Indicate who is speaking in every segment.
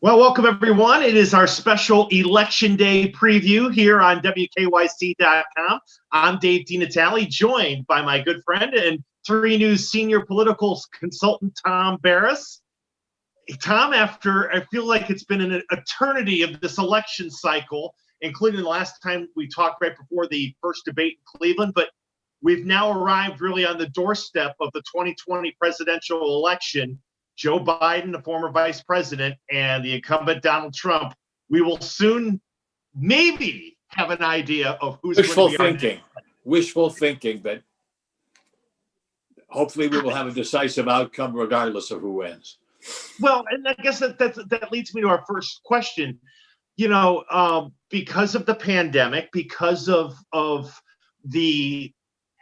Speaker 1: Well, welcome everyone. It is our special Election Day preview here on WKYC.com. I'm Dave DeNatale, joined by my good friend and 3 News senior political consultant, Tom Beres. Tom, after I feel like it's been an eternity of this election cycle, including the last time we talked right before the first debate in Cleveland, but we've now arrived really on the doorstep of the 2020 presidential election. Joe Biden, the former vice president, and the incumbent Donald Trump. We will soon maybe have an idea of who's
Speaker 2: Wishful thinking, but hopefully we will have a decisive outcome regardless of who wins.
Speaker 1: Well, and I guess that leads me to our first question. Because of the pandemic, because of the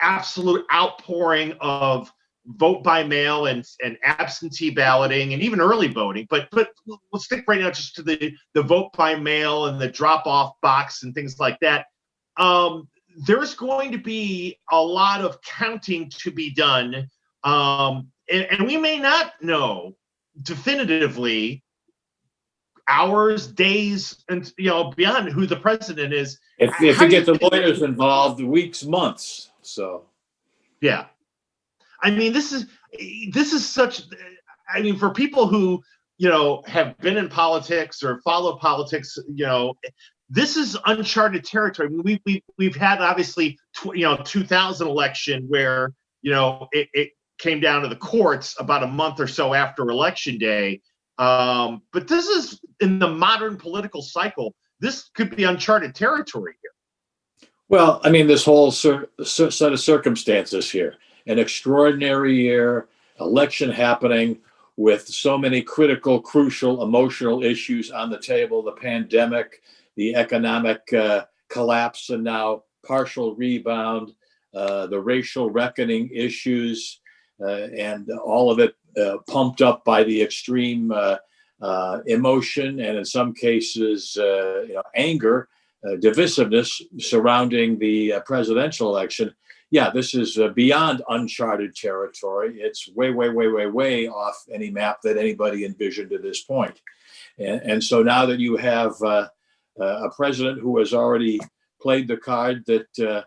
Speaker 1: absolute outpouring of vote by mail and absentee balloting and even early voting, but we'll stick right now just to the vote by mail and the drop-off box and things like that. There's going to be a lot of counting to be done, and we may not know definitively hours, days, and beyond who the president is.
Speaker 2: If you get the lawyers involved, weeks, months. So
Speaker 1: yeah. I mean, this is such. I mean, for people who have been in politics or follow politics, this is uncharted territory. I mean, we've had obviously 2000 election where it came down to the courts about a month or so after Election Day. But this is in the modern political cycle. This could be uncharted territory here.
Speaker 2: Well, I mean, this whole set of circumstances here. An extraordinary year, election happening with so many critical, crucial, emotional issues on the table, the pandemic, the economic collapse, and now partial rebound, the racial reckoning issues, and all of it pumped up by the extreme emotion and in some cases, anger, divisiveness surrounding the presidential election. Yeah, this is beyond uncharted territory. It's way, way, way, way, way off any map that anybody envisioned at this point. And so now that you have a president who has already played the card that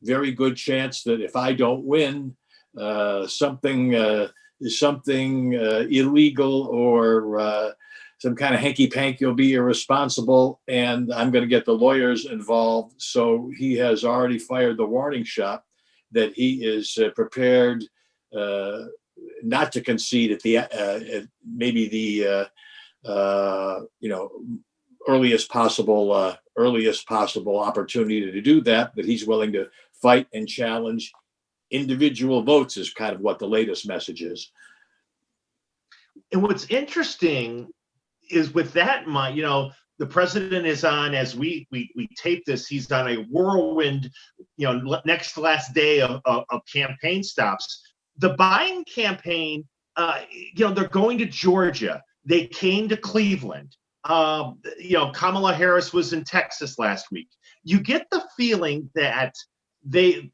Speaker 2: very good chance that if I don't win, something illegal or some kind of hanky-panky will be irresponsible, and I'm going to get the lawyers involved. So he has already fired the warning shot that he is prepared not to concede at the maybe the earliest possible opportunity to do that. That he's willing to fight and challenge individual votes is kind of what the latest message is.
Speaker 1: And what's interesting is with that in mind, the president is on, as we tape this, he's on a whirlwind, next to last day of campaign stops. The Biden campaign, they're going to Georgia. They came to Cleveland. Kamala Harris was in Texas last week. You get the feeling that they're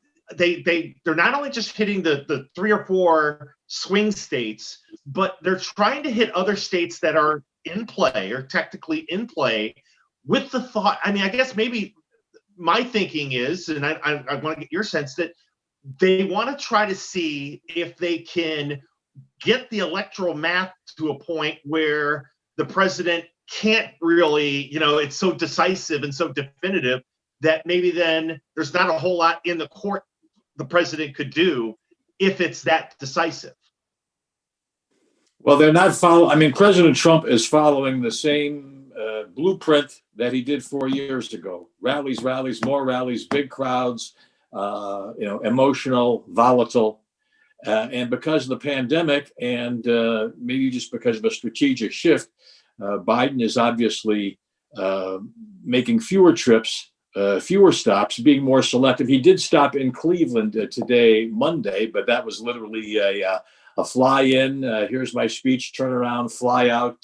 Speaker 1: not only just hitting the 3 or 4 swing states, but they're trying to hit other states that are in play or technically in play with the thought. I mean, I guess maybe my thinking is, and I want to get your sense, that they want to try to see if they can get the electoral math to a point where the president can't really, it's so decisive and so definitive that maybe then there's not a whole lot in the court the president could do if it's that decisive.
Speaker 2: Well, they're not following. I mean, President Trump is following the same blueprint that he did 4 years ago. Rallies, more rallies, big crowds, emotional, volatile. And because of the pandemic and maybe just because of a strategic shift, Biden is obviously making fewer trips, fewer stops, being more selective. He did stop in Cleveland today, Monday, but that was literally a fly in, here's my speech, turn around, fly out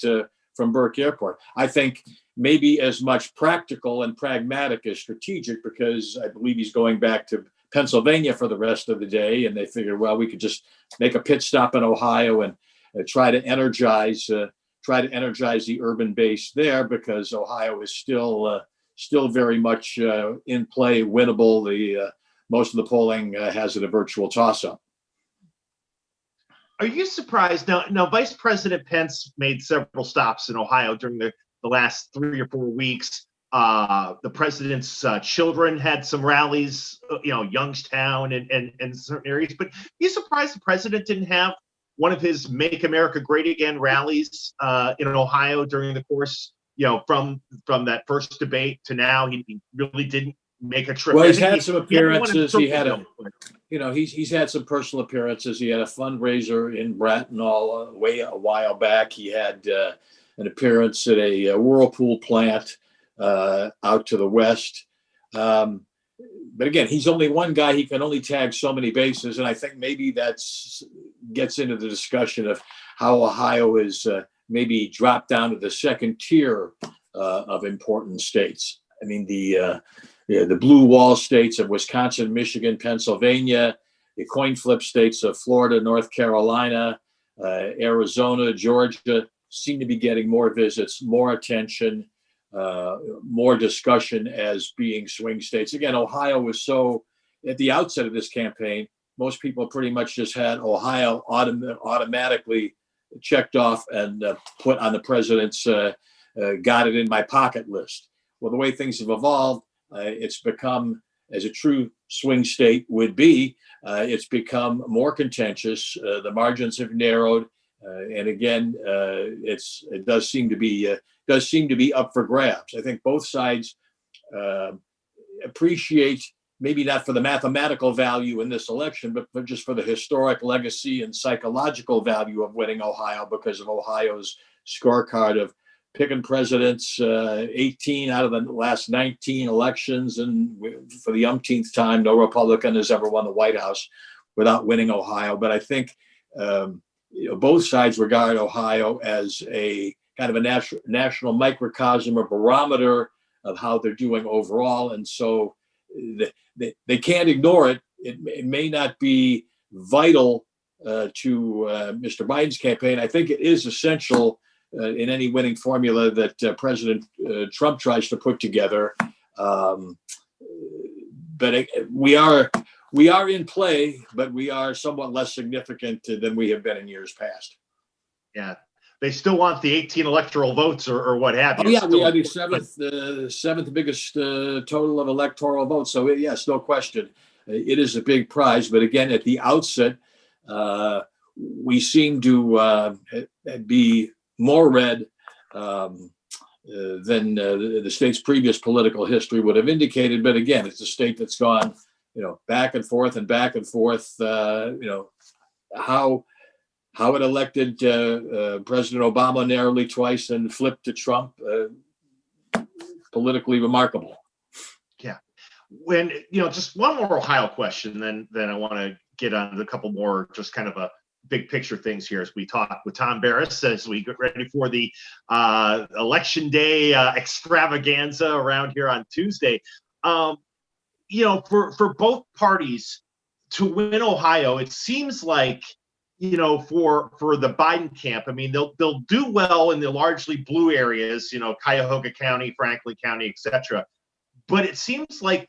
Speaker 2: from Burke Airport. I think maybe as much practical and pragmatic as strategic, because I believe he's going back to Pennsylvania for the rest of the day. And they figured, well, we could just make a pit stop in Ohio and try to energize try to energize the urban base there, because Ohio is still very much in play, winnable. Most of the polling has it a virtual toss-up.
Speaker 1: Are you surprised? Now, Vice President Pence made several stops in Ohio during the last 3 or 4 weeks. The president's children had some rallies, Youngstown and certain areas. But are you surprised the president didn't have one of his "Make America Great Again" rallies in Ohio during the course, from that first debate to now? He really didn't make a trip.
Speaker 2: Well, he's had some appearances. He's had some personal appearances. He had a fundraiser in Bratton way a while back. He had an appearance at a Whirlpool plant out to the west. But again, he's only one guy. He can only tag so many bases. And I think maybe gets into the discussion of how Ohio is maybe dropped down to the second tier of important states. I mean, the blue wall states of Wisconsin, Michigan, Pennsylvania, the coin flip states of Florida, North Carolina, Arizona, Georgia seem to be getting more visits, more attention, more discussion as being swing states. Again, Ohio was so, at the outset of this campaign, most people pretty much just had Ohio automatically checked off and put on the president's got it in my pocket list. Well, the way things have evolved, it's become, as a true swing state would be, it's become more contentious. The margins have narrowed, and again, it does seem to be up for grabs. I think both sides appreciate, maybe not for the mathematical value in this election, but just for the historic legacy and psychological value of winning Ohio, because of Ohio's scorecard of picking presidents 18 out of the last 19 elections, and for the umpteenth time, no Republican has ever won the White House without winning Ohio. But I think both sides regard Ohio as a kind of a national microcosm or barometer of how they're doing overall, and so they can't ignore it. It may not be vital to Mr. Biden's campaign. I think it is essential in any winning formula that President Trump tries to put together. But we are in play, but we are somewhat less significant than we have been in years past.
Speaker 1: Yeah. They still want the 18 electoral votes or what have you.
Speaker 2: Oh, yeah, we are the seventh biggest total of electoral votes. So, yes, no question. It is a big prize. But again, at the outset, we seem to be more red than the state's previous political history would have indicated. But again, it's a state that's gone, back and forth and back and forth. How it elected President Obama narrowly twice and flipped to Trump, politically remarkable.
Speaker 1: Yeah. When, just one more Ohio question, then I want to get on to a couple more just kind of a big picture things here as we talk with Tom Beres as we get ready for the election day extravaganza around here on Tuesday. For both parties to win Ohio, it seems like, for the Biden camp, I mean, they'll do well in the largely blue areas, Cuyahoga County, Franklin County, etc. But it seems like,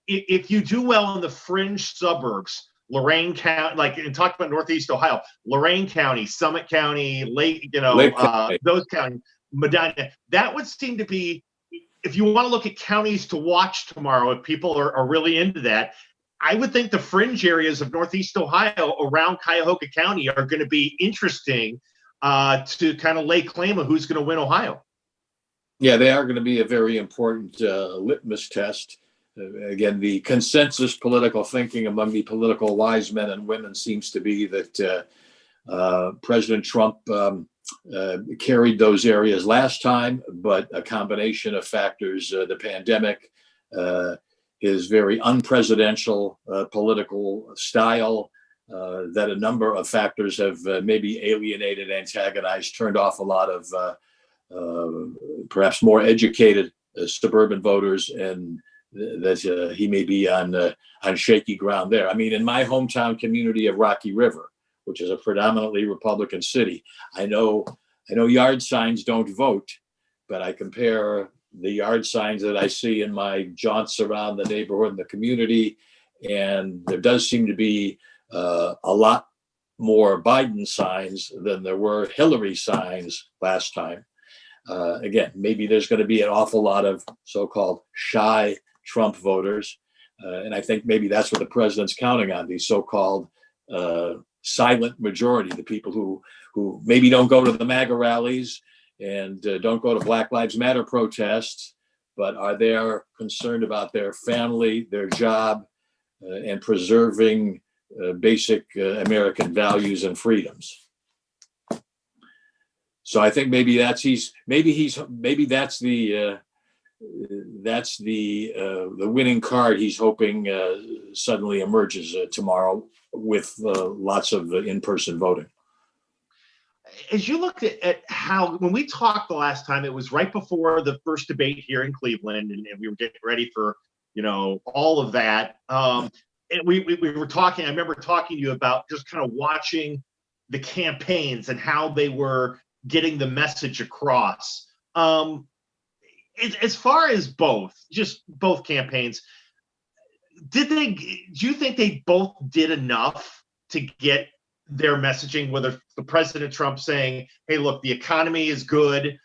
Speaker 1: if you do well in the fringe suburbs, Lorain County, and talk about Northeast Ohio, Lorain County, Summit County, Lake those counties, Medina, that would seem to be, if you want to look at counties to watch tomorrow, if people are really into that, I would think the fringe areas of Northeast Ohio around Cuyahoga County are going to be interesting to kind of lay claim of who's going to win Ohio.
Speaker 2: Yeah, they are going to be a very important litmus test. Again, the consensus political thinking among the political wise men and women seems to be that President Trump carried those areas last time, but a combination of factors, the pandemic, his very unpresidential political style, that a number of factors have maybe alienated, antagonized, turned off a lot of perhaps more educated suburban voters, and that he may be on shaky ground there. I mean, in my hometown community of Rocky River, which is a predominantly Republican city, I know I know yard signs don't vote, but I compare the yard signs that I see in my jaunts around the neighborhood and the community, and there does seem to be a lot more Biden signs than there were Hillary signs last time. Again, maybe there's going to be an awful lot of so-called shy Trump voters. And I think maybe that's what the president's counting on, these so-called silent majority, the people who maybe don't go to the MAGA rallies and don't go to Black Lives Matter protests, but are there concerned about their family, their job, and preserving basic American values and freedoms. So I think maybe that's the winning card he's hoping suddenly emerges tomorrow with lots of in-person voting.
Speaker 1: As you looked at how, when we talked the last time, it was right before the first debate here in Cleveland, and we were getting ready for, all of that. And we were talking, I remember talking to you about just kind of watching the campaigns and how they were getting the message across. As far as both campaigns, do you think they both did enough to get their messaging, whether the President Trump saying, hey, look, the economy is good,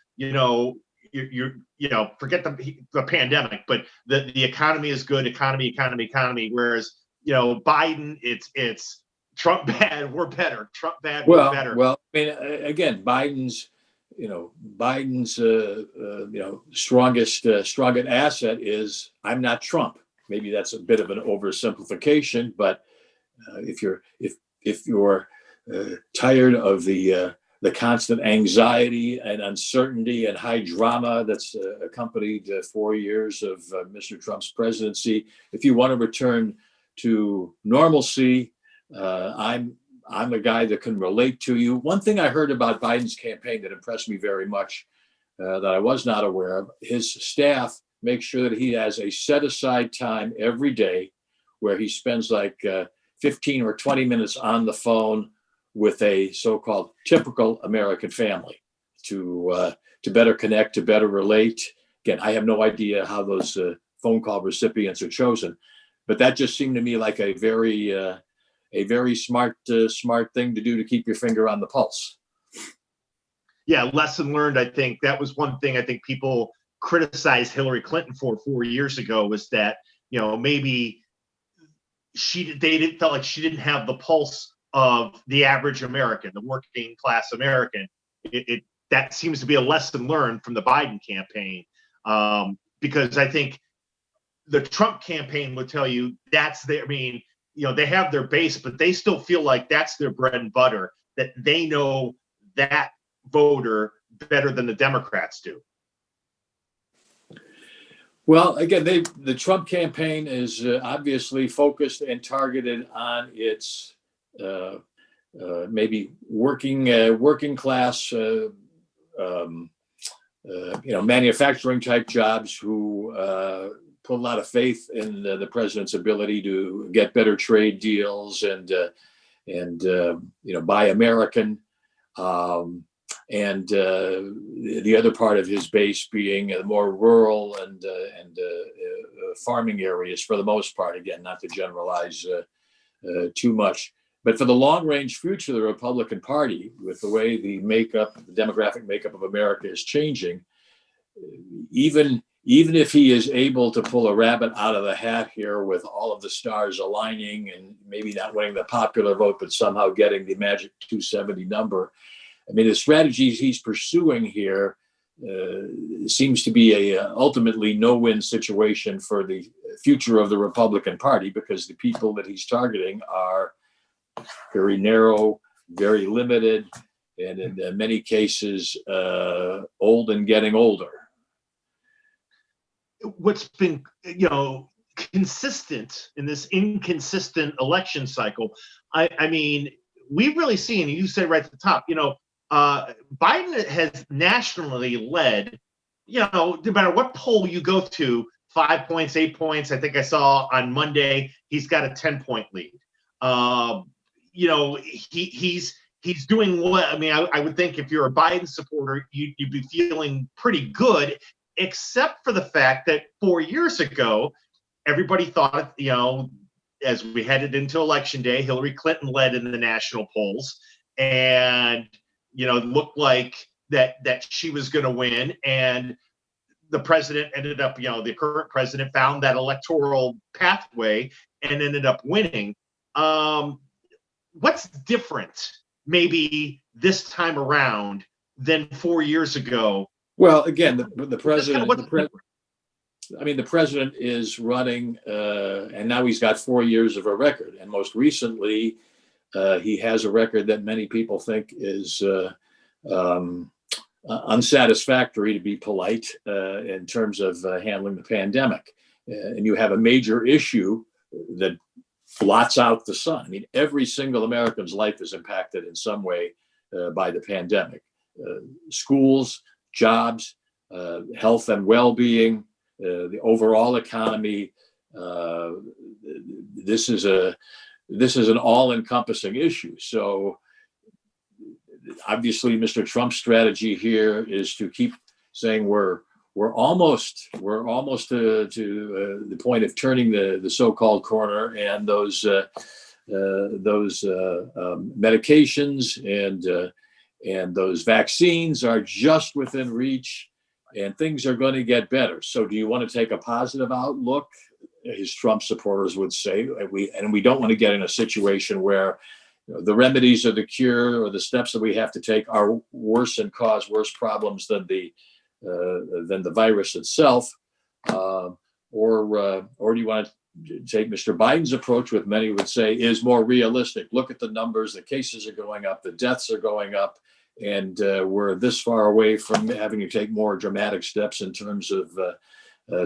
Speaker 1: forget the pandemic, but the economy is good, economy, whereas, Biden, it's Trump bad, we're better, Trump bad, we're better.
Speaker 2: Well, I mean, again, Biden's strongest asset is, I'm not Trump. Maybe that's a bit of an oversimplification, but if you're tired of the constant anxiety and uncertainty and high drama that's accompanied 4 years of Mr. Trump's presidency, if you want to return to normalcy, I'm a guy that can relate to you. One thing I heard about Biden's campaign that impressed me very much, that I was not aware of, his staff makes sure that he has a set aside time every day where he spends like 15 or 20 minutes on the phone with a so-called typical American family to better connect, to better relate. Again, I have no idea how those phone call recipients are chosen, but that just seemed to me like a very smart thing to do to keep your finger on the pulse.
Speaker 1: Yeah, lesson learned. I think that was one thing I think people criticized Hillary Clinton for 4 years ago, was that, maybe they felt like she didn't have the pulse of the average American, the working class American. That seems to be a lesson learned from the Biden campaign, because I think the Trump campaign would tell you that's their, they have their base, but they still feel like that's their bread and butter, that they know that voter better than the Democrats do.
Speaker 2: Well, again, the Trump campaign is obviously focused and targeted on its maybe working class, manufacturing type jobs who put a lot of faith in the president's ability to get better trade deals and buy American. And the other part of his base being more rural and farming areas for the most part. Again, not to generalize too much, but for the long range future of the Republican Party, with the way the demographic makeup of America is changing, even if he is able to pull a rabbit out of the hat here with all of the stars aligning and maybe not winning the popular vote, but somehow getting the magic 270 number. I mean, the strategies he's pursuing here seems to be a ultimately no-win situation for the future of the Republican Party, because the people that he's targeting are very narrow, very limited, and in many cases, old and getting older.
Speaker 1: What's been, consistent in this inconsistent election cycle, I mean, we've really seen, you said right at the top, Biden has nationally led, no matter what poll you go to, 5 points, 8 points. I think I saw on Monday, he's got a 10-point lead. He's he's doing what, I mean, I would think if you're a Biden supporter, you'd be feeling pretty good, except for the fact that 4 years ago, everybody thought, as we headed into election day, Hillary Clinton led in the national polls, and it looked like that she was going to win, and the president ended up, the current president found that electoral pathway and ended up winning. What's different maybe this time around than 4 years ago?
Speaker 2: Well, again, the president, the president is running, and now he's got 4 years of a record. And most recently, he has a record that many people think is unsatisfactory, to be polite, in terms of handling the pandemic. And you have a major issue that blots out the sun. I mean, every single American's life is impacted in some way by the pandemic. Schools, jobs, health and well-being, the overall economy. This is an all-encompassing issue. So obviously, Mr. Trump's strategy here is to keep saying we're almost to the point of turning the so-called corner, and those medications and those vaccines are just within reach, and things are going to get better. So do you want to take a positive outlook? His Trump supporters would say, we don't want to get in a situation where the remedies or the cure or the steps that we have to take are worse and cause worse problems than the virus itself, or do you want to take Mr. Biden's approach, which many would say is more realistic? Look at the numbers; the cases are going up, the deaths are going up, and we're this far away from having to take more dramatic steps in terms of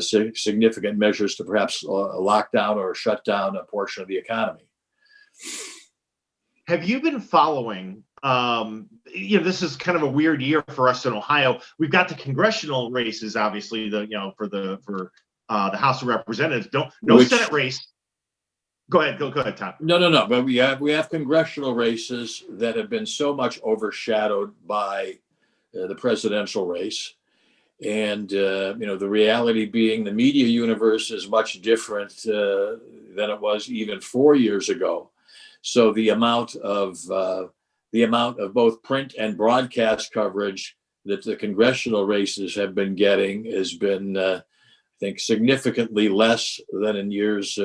Speaker 2: significant measures to perhaps lock down or shut down a portion of the economy.
Speaker 1: Have you been following? This is kind of a weird year for us in Ohio. We've got the congressional races, obviously, for the House of Representatives. No Senate race. Go ahead, Tom.
Speaker 2: No. But we have congressional races that have been so much overshadowed by the presidential race, and the reality being the media universe is much different than it was even 4 years ago. So the amount of both print and broadcast coverage that the congressional races have been getting has been, I think, significantly less than in years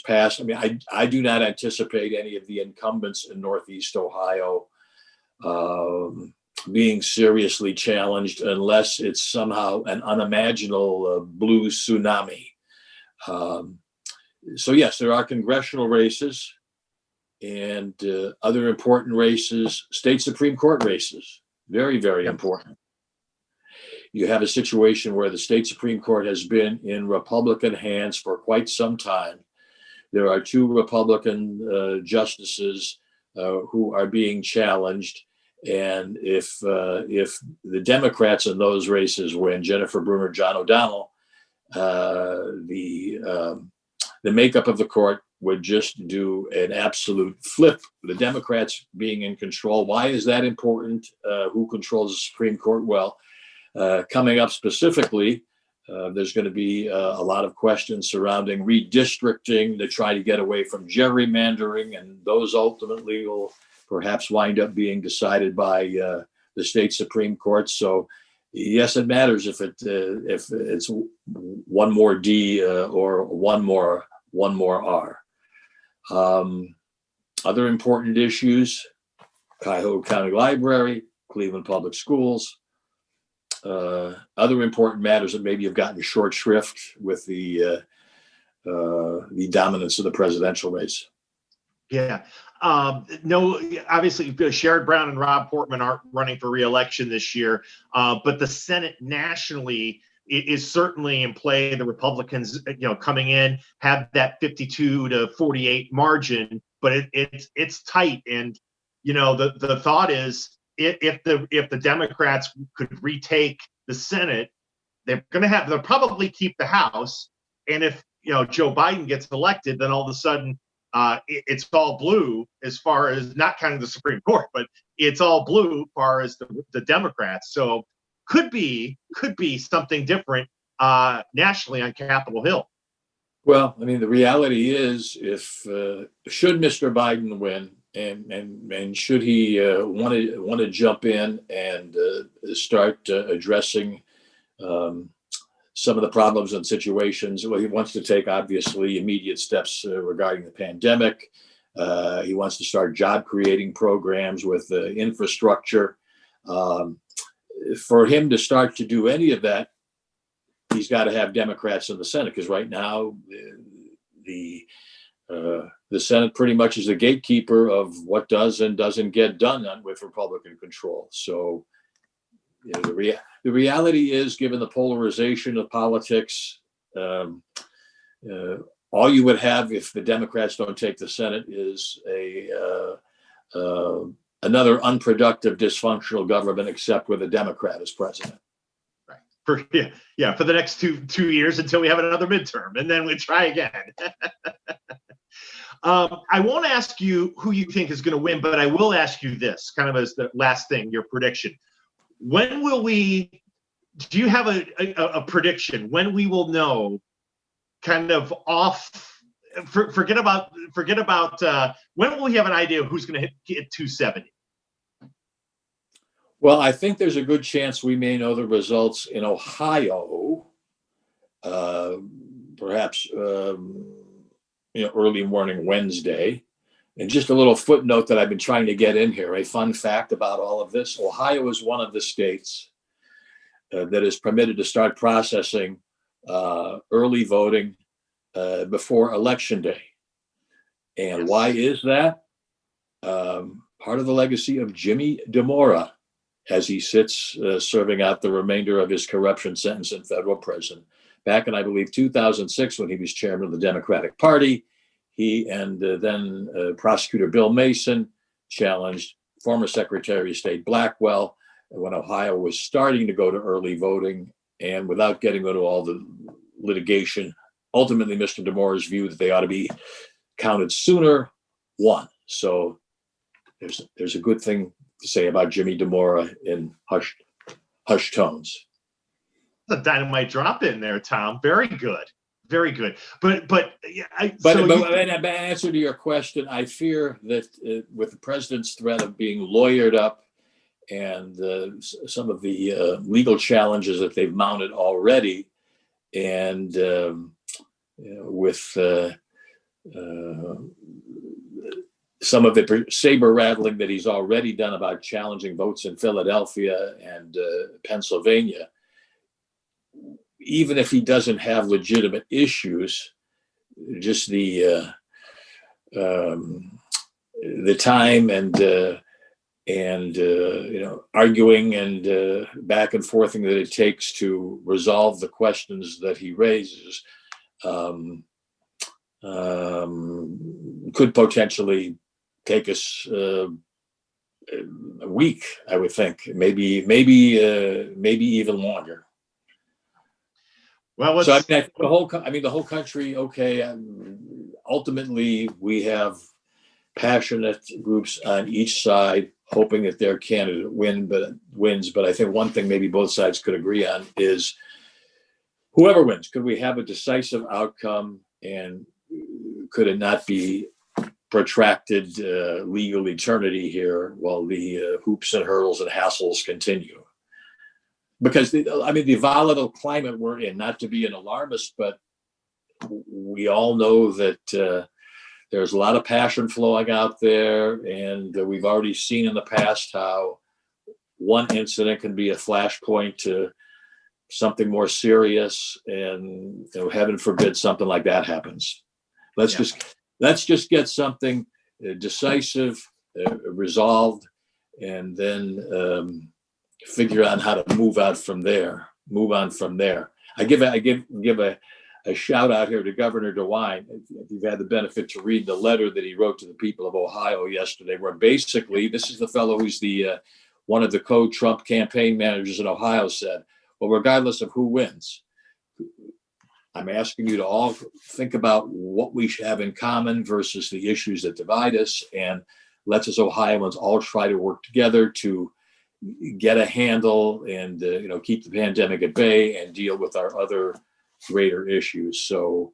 Speaker 2: past. I mean, I do not anticipate any of the incumbents in Northeast Ohio being seriously challenged unless it's somehow an unimaginable blue tsunami. So yes, there are congressional races and other important races, state Supreme Court races, very, very important. You have a situation where the state Supreme Court has been in Republican hands for quite some time. There are two Republican justices who are being challenged. And if the Democrats in those races win, Jennifer Brunner, John O'Donnell, the makeup of the court would just do an absolute flip. The Democrats being in control. Why is that important? Who controls the Supreme Court? Well, coming up specifically, there's going to be a lot of questions surrounding redistricting to try to get away from gerrymandering, and those ultimately will perhaps wind up being decided by the state Supreme Court. So yes, it matters if it's one more D or one more R. Other important issues: Cuyahoga County Library, Cleveland Public Schools. Other important matters that maybe have gotten short shrift with the dominance of the presidential race.
Speaker 1: Yeah. No, obviously, Sherrod Brown and Rob Portman aren't running for re-election this year, but the Senate nationally is certainly in play. The Republicans, coming in, have that 52 to 48 margin, but it's tight. And the thought is, if the Democrats could retake the Senate, they'll probably keep the House. And if Joe Biden gets elected, then all of a sudden it's all blue as far as not counting the Supreme Court, but it's all blue as far as the Democrats. So could be something different nationally on Capitol Hill.
Speaker 2: Well, I mean, the reality is, if should Mr. Biden win, and should he want to jump in and start addressing some of the problems and situations. Well, he wants to take obviously immediate steps regarding the pandemic. He wants to start job creating programs with infrastructure. For him to start to do any of that, he's got to have Democrats in the Senate, because right now the Senate pretty much is the gatekeeper of what does and doesn't get done with Republican control. So you know, the reality is, given the polarization of politics, all you would have if the Democrats don't take the Senate is another unproductive, dysfunctional government, except with a Democrat as president.
Speaker 1: For the next two years until we have another midterm, and then we try again. I won't ask you who you think is going to win, but I will ask you this, kind of as the last thing, your prediction. When will we? Do you have a prediction when we will know? Kind of off. Forget about. When will we have an idea of who's going to hit 270?
Speaker 2: Well, I think there's a good chance we may know the results in Ohio, perhaps early morning Wednesday. And just a little footnote that I've been trying to get in here, a fun fact about all of this: Ohio is one of the states that is permitted to start processing early voting before Election Day. And
Speaker 1: Yes.
Speaker 2: Why is that? Part of the legacy of Jimmy DeMora, as he sits serving out the remainder of his corruption sentence in federal prison. Back in, I believe, 2006, when he was chairman of the Democratic Party, he and then prosecutor Bill Mason challenged former Secretary of State Blackwell when Ohio was starting to go to early voting, and without getting into all the litigation, ultimately Mr. DeMora's view that they ought to be counted sooner won. So there's a good thing to say about Jimmy DeMora in hushed tones.
Speaker 1: The dynamite drop in there, Tom. Very good. Very good. But
Speaker 2: in answer to your question, I fear that with the president's threat of being lawyered up and some of the legal challenges that they've mounted already, and with some of the saber rattling that he's already done about challenging votes in Philadelphia and Pennsylvania, even if he doesn't have legitimate issues, just the time and arguing and back and forthing that it takes to resolve the questions that he raises could potentially take us a week, I would think, maybe even longer.
Speaker 1: Well,
Speaker 2: so the whole country. Okay, ultimately we have passionate groups on each side hoping that their candidate wins. But I think one thing maybe both sides could agree on is whoever wins, could we have a decisive outcome, and could it not be protracted legal eternity here while the hoops and hurdles and hassles continue? Because the volatile climate we're in, not to be an alarmist, but we all know that there's a lot of passion flowing out there, and we've already seen in the past how one incident can be a flashpoint to something more serious, and heaven forbid something like that happens. Let's just get something decisive, resolved, and then figure out how to move on from there. I give a shout out here to Governor DeWine. If you've had the benefit to read the letter that he wrote to the people of Ohio yesterday, where basically this is the fellow who's the one of the co-Trump campaign managers in Ohio, said, well, regardless of who wins, I'm asking you to all think about what we have in common versus the issues that divide us, and let's as Ohioans all try to work together to get a handle and keep the pandemic at bay and deal with our other greater issues. So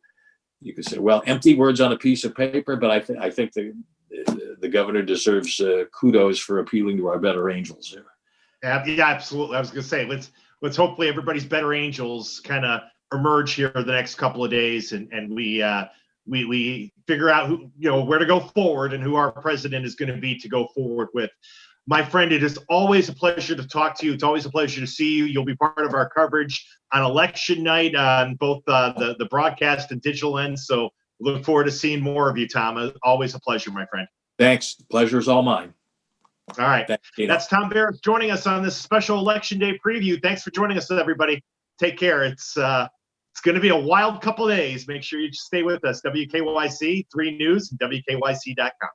Speaker 2: you could say, well, empty words on a piece of paper, but I think the governor deserves kudos for appealing to our better angels here.
Speaker 1: Yeah, absolutely. I was going to say, let's hopefully everybody's better angels kind of emerge here the next couple of days, and we figure out where to go forward and who our president is going to be to go forward with. My friend, it is always a pleasure to talk to you. It's always a pleasure to see you. You'll be part of our coverage on election night on both the broadcast and digital end. So look forward to seeing more of you, Tom. Always a pleasure, my friend.
Speaker 2: Thanks. The pleasure is all mine.
Speaker 1: All right.
Speaker 2: Thanks,
Speaker 1: that's Tom Beres joining us on this special Election Day preview. Thanks for joining us, everybody. Take care. It's going to be a wild couple of days. Make sure you stay with us. WKYC 3 News and WKYC.com.